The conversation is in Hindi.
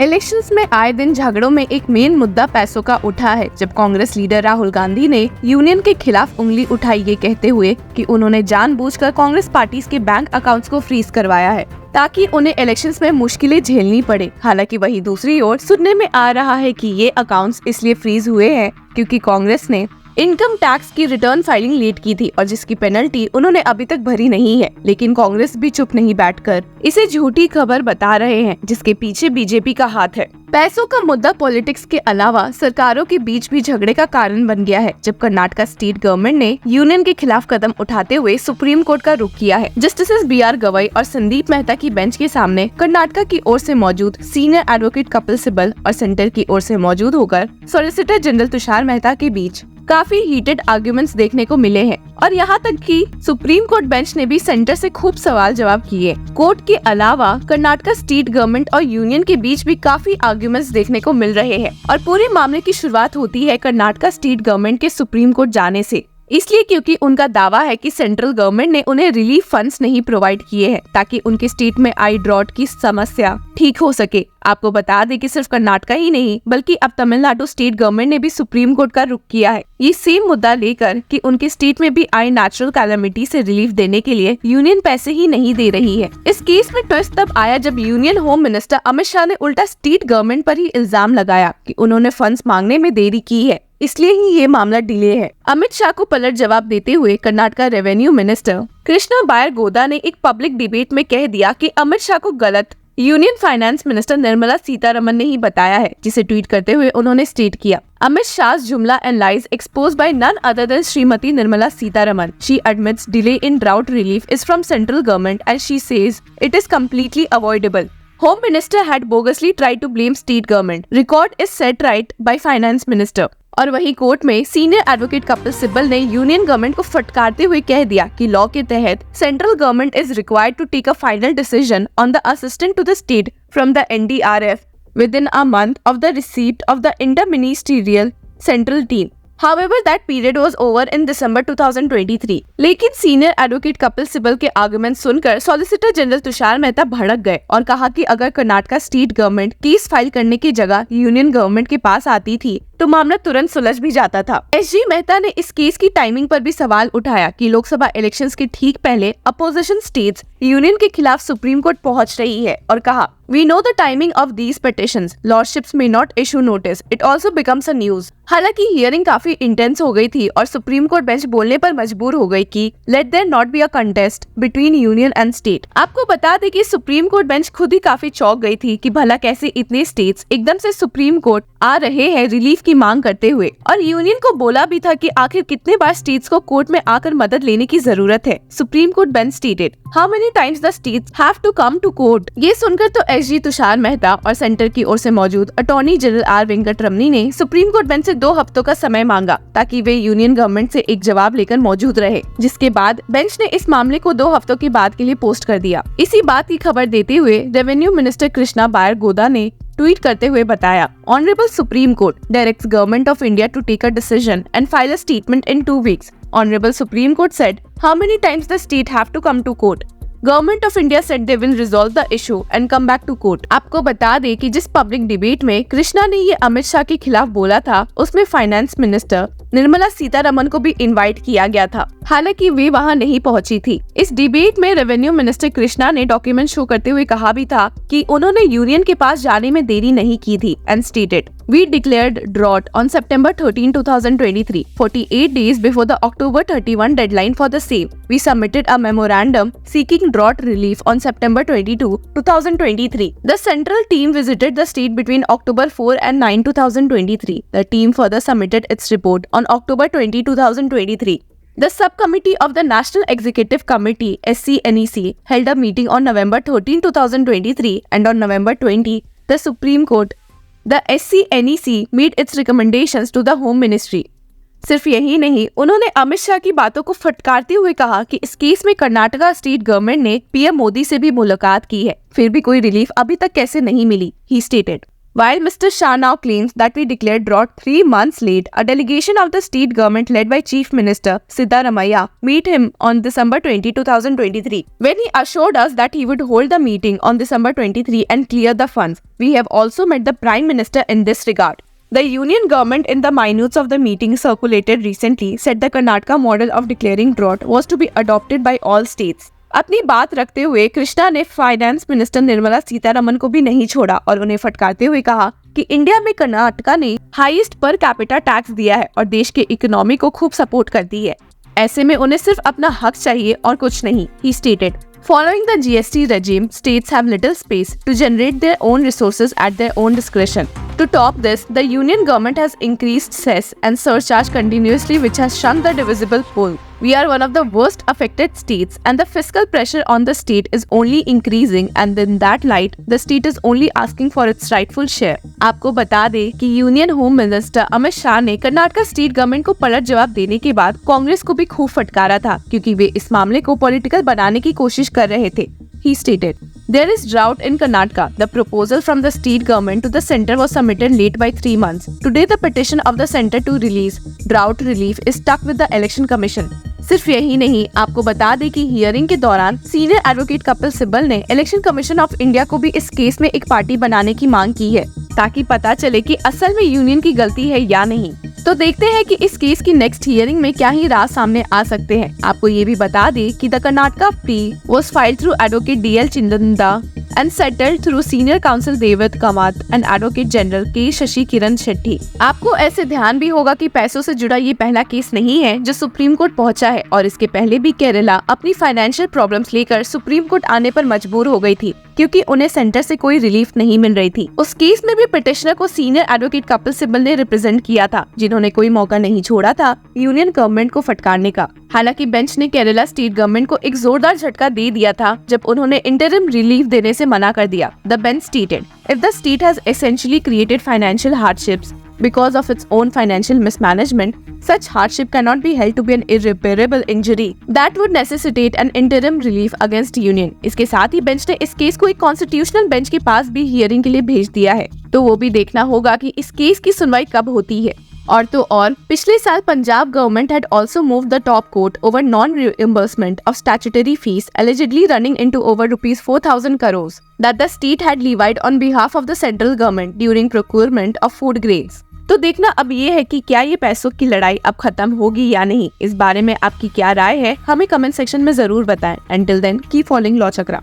इलेक्शंस में आए दिन झगड़ों में एक मेन मुद्दा पैसों का उठा है, जब कांग्रेस लीडर राहुल गांधी ने यूनियन के खिलाफ उंगली उठाई, ये कहते हुए कि उन्होंने जानबूझकर कांग्रेस पार्टी के बैंक अकाउंट्स को फ्रीज करवाया है ताकि उन्हें इलेक्शंस में मुश्किलें झेलनी पड़े। हालांकि वहीं दूसरी ओर सुनने में आ रहा है कि ये अकाउंट्स इसलिए फ्रीज हुए हैं क्योंकि कांग्रेस ने इनकम टैक्स की रिटर्न फाइलिंग लेट की थी और जिसकी पेनल्टी उन्होंने अभी तक भरी नहीं है। लेकिन कांग्रेस भी चुप नहीं बैठकर इसे झूठी खबर बता रहे हैं, जिसके पीछे बीजेपी का हाथ है। पैसों का मुद्दा पॉलिटिक्स के अलावा सरकारों के बीच भी झगड़े का कारण बन गया है, जब कर्नाटका स्टेट गवर्नमेंट ने यूनियन के खिलाफ कदम उठाते हुए सुप्रीम कोर्ट का रुख किया है। जस्टिस BR गवई और संदीप मेहता की बेंच के सामने कर्नाटका की ओर से मौजूद सीनियर एडवोकेट कपिल सिब्बल और सेंटर की ओर से मौजूद होकर सॉलिसिटर जनरल तुषार मेहता के बीच काफी हीटेड आर्ग्यूमेंट्स देखने को मिले हैं और यहाँ तक कि सुप्रीम कोर्ट बेंच ने भी सेंटर से खूब सवाल जवाब किए। कोर्ट के अलावा कर्नाटका स्टेट गवर्नमेंट और यूनियन के बीच भी काफी आर्ग्यूमेंट्स देखने को मिल रहे हैं और पूरे मामले की शुरुआत होती है कर्नाटका स्टेट गवर्नमेंट के सुप्रीम कोर्ट जाने से, इसलिए क्योंकि उनका दावा है कि सेंट्रल गवर्नमेंट ने उन्हें रिलीफ फंड्स नहीं प्रोवाइड किए हैं ताकि उनके स्टेट में आई ड्रॉट की समस्या ठीक हो सके। आपको बता दें कि सिर्फ कर्नाटका ही नहीं बल्कि अब तमिलनाडु स्टेट गवर्नमेंट ने भी सुप्रीम कोर्ट का रुख किया है, ये सेम मुद्दा लेकर कि उनके स्टेट में भी आई नेचुरल कैलामिटी से रिलीफ देने के लिए यूनियन पैसे ही नहीं दे रही है। इस केस में ट्विस्ट तब आया जब union home minister Amit Shah ने उल्टा स्टेट गवर्नमेंट पर ही इल्जाम लगाया कि उन्होंने फंड्स मांगने में देरी की है, इसलिए ही ये मामला डिले है। अमित शाह को पलट जवाब देते हुए कर्नाटका रेवेन्यू मिनिस्टर कृष्णा बायर गोदा ने एक पब्लिक डिबेट में कह दिया कि अमित शाह को गलत union finance minister Nirmala Sitharaman ने ही बताया है, जिसे ट्वीट करते हुए उन्होंने स्टेट किया, अमित शाह's जुमला and lies exposed by none other than Shrimati Nirmala Sitharaman. She admits delay in drought relief is from central government and she says it is completely avoidable. Home Minister had bogusly tried to blame state government. Record is set right by Finance Minister. और वही कोर्ट में सीनियर एडवोकेट कपिल सिब्बल ने यूनियन गवर्नमेंट को फटकारते हुए कह दिया कि लॉ के तहत central government is required to take a final decision on the assistant to the state from the NDRF within a month of the receipt of the interministerial central team. However, that period was over in December 2023. लेकिन सीनियर एडवोकेट कपिल सिब्बल के आर्गुमेंट सुनकर सॉलिसिटर जनरल तुषार मेहता भड़क गए और कहा कि अगर Karnataka state government case file करने की जगह यूनियन गवर्नमेंट के पास आती थी तो मामला तुरंत सुलझ भी जाता था। SG मेहता ने इस केस की टाइमिंग पर भी सवाल उठाया कि लोकसभा इलेक्शंस के ठीक पहले अपोजिशन स्टेट्स यूनियन के खिलाफ सुप्रीम कोर्ट पहुंच रही है और कहा, We know the timing of these petitions. Lordships may not issue notice. It also becomes a news. हालांकि हियरिंग काफी इंटेंस हो गई थी और सुप्रीम कोर्ट बेंच बोलने पर मजबूर हो गई कि let there not be a contest between union and state. आपको बता दें कि सुप्रीम कोर्ट बेंच खुद ही काफी चौंक गई थी कि भला कैसे इतने स्टेट्स एकदम से सुप्रीम कोर्ट आ रहे हैं रिलीफ की मांग करते हुए, और यूनियन को बोला भी था कि आखिर कितने बार स्टेट्स को कोर्ट में आकर मदद लेने की जरूरत है। Supreme court bench stated, how many times the states have to come to court. ये सुनकर तो SG तुषार मेहता और सेंटर की ओर से मौजूद अटॉर्नी जनरल R वेंकटरमनी ने सुप्रीम कोर्ट बेंच से 2 हफ्तों का समय मांगा ताकि वे यूनियन गवर्नमेंट से एक जवाब लेकर मौजूद रहे, जिसके बाद बेंच ने इस मामले को 2 हफ्तों के बाद के लिए पोस्ट कर दिया। इसी बात की खबर देते हुए रेवेन्यू मिनिस्टर कृष्णा बायर गोदा ने ट्वीट करते हुए बताया, honourable supreme court directs government of India to take a decision and file a statement in 2 weeks. Honorable Supreme Court said, how many times the state have to come to court? Government of India said they will resolve the issue and come back to court. आपको बता दें कि जिस पब्लिक डिबेट में कृष्णा ने ये अमित शाह के खिलाफ बोला था, उसमें फाइनेंस मिनिस्टर निर्मला सीतारमन को भी इनवाइट किया गया था, हालांकि वे वहां नहीं पहुंची थी। इस डिबेट में रेवेन्यू मिनिस्टर कृष्णा ने डॉक्यूमेंट शो करते हुए कहा भी था कि उन्होंने यूनियन के पास जाने में देरी नहीं की थी and stated, We declared drought on September 13, 2023, 48 days before the October 31 deadline for the same. We submitted a memorandum seeking drought relief on September 22, 2023. The central team visited the state between October 4 and 9, 2023. The team further submitted its report on October 20, 2023. The subcommittee of the National Executive Committee (SCNEC) held a meeting on November 13, 2023, and on November 20, the Supreme Court. The SCNEC made its recommendations to the Home Ministry. सिर्फ यही नहीं, उन्होंने अमित शाह की बातों को फटकारते हुए कहा कि इस केस में कर्नाटका स्टेट गवर्नमेंट ने PM मोदी से भी मुलाकात की है, फिर भी कोई रिलीफ अभी तक कैसे नहीं मिली। He stated, While Mr. Shah now claims that we declared drought 3 months late, a delegation of the state government led by Chief Minister Siddaramaiah met him on December 20, 2023, when he assured us that he would hold the meeting on December 23 and clear the funds. We have also met the Prime Minister in this regard. The union government, in the minutes of the meeting circulated recently, said the Karnataka model of declaring drought was to be adopted by all states. अपनी बात रखते हुए कृष्णा ने फाइनेंस मिनिस्टर निर्मला सीतारमन को भी नहीं छोड़ा और उन्हें फटकारते हुए कहा कि इंडिया में कर्नाटका ने हाईएस्ट पर कैपिटा टैक्स दिया है और देश के इकोनॉमी को खूब सपोर्ट करती है। ऐसे में उन्हें सिर्फ अपना हक चाहिए और कुछ नहीं, he stated. Following the GST regime, states have little space to generate their own resources at their own discretion. To top this, the union government has increased cess and surcharge continuously, which has shrunk the divisible pool. We are one of the worst affected states, and the fiscal pressure on the state is only increasing, and in that light, the state is only asking for its rightful share. आपको बता दें कि union home minister Amit Shah ने कर्नाटका स्टेट गवर्नमेंट को पलट जवाब देने के बाद कांग्रेस को भी खूब फटकारा था, क्योंकि वे इस मामले को पॉलिटिकल बनाने की कोशिश कर रहे थे। He stated, "There is drought in Karnataka. The proposal from the state government to the center was submitted late by 3 months. Today, the petition of the center to release drought relief is stuck with the election commission." सिर्फ यही नहीं, आपको बता दें कि हियरिंग के दौरान सीनियर एडवोकेट कपिल सिब्बल ने इलेक्शन कमीशन ऑफ इंडिया को भी इस केस में एक पार्टी बनाने की मांग की है, ताकि पता चले कि असल में यूनियन की गलती है या नहीं। तो देखते हैं कि इस केस की नेक्स्ट हियरिंग में क्या ही राज सामने आ सकते हैं। आपको ये भी बता दें कि the Karnataka pre was filed through advocate DL चिंदंदा and settled through senior counsel Devat Kamath and Advocate General K. Shashi Kiran Shetty। आपको ऐसे ध्यान भी होगा कि पैसों से जुड़ा ये पहला केस नहीं है जो सुप्रीम कोर्ट पहुंचा है, और इसके पहले भी केरला अपनी फाइनेंशियल प्रॉब्लम्स लेकर सुप्रीम कोर्ट आने पर मजबूर हो गई थी, क्योंकि उन्हें सेंटर से कोई रिलीफ नहीं मिल रही थी। उस केस में भी पिटिशनर को सीनियर एडवोकेट कपिल सिब्बल ने रिप्रेजेंट किया था, जिन्होंने कोई मौका नहीं छोड़ा था यूनियन गवर्नमेंट को फटकारने का। हालांकि बेंच ने केरला स्टेट गवर्नमेंट को एक जोरदार झटका दे दिया था जब उन्होंने इंटरिम रिलीफ देने से मना कर दिया। The bench stated, "If the state has essentially created financial hardships because of its own financial mismanagement, such hardship cannot be held to be an irreparable injury that would necessitate an interim relief against union." इसके साथ ही बेंच ने इस केस को एक कॉन्स्टिट्यूशनल बेंच के पास भी हियरिंग के लिए भेज दिया है, तो वो भी देखना होगा कि इस केस की सुनवाई कब होती है। और पिछले साल Punjab government had also moved the top court over non-reimbursement of statutory fees allegedly running into over rupees 4,000 crores that the state had levied on behalf of the central government during procurement of food grains। तो देखना अब ये है कि क्या ये पैसों की लड़ाई अब खत्म होगी या नहीं। इस बारे में आपकी क्या राय है, हमें कमेंट सेक्शन में जरूर बताएं। Until then, keep following law चक्रा।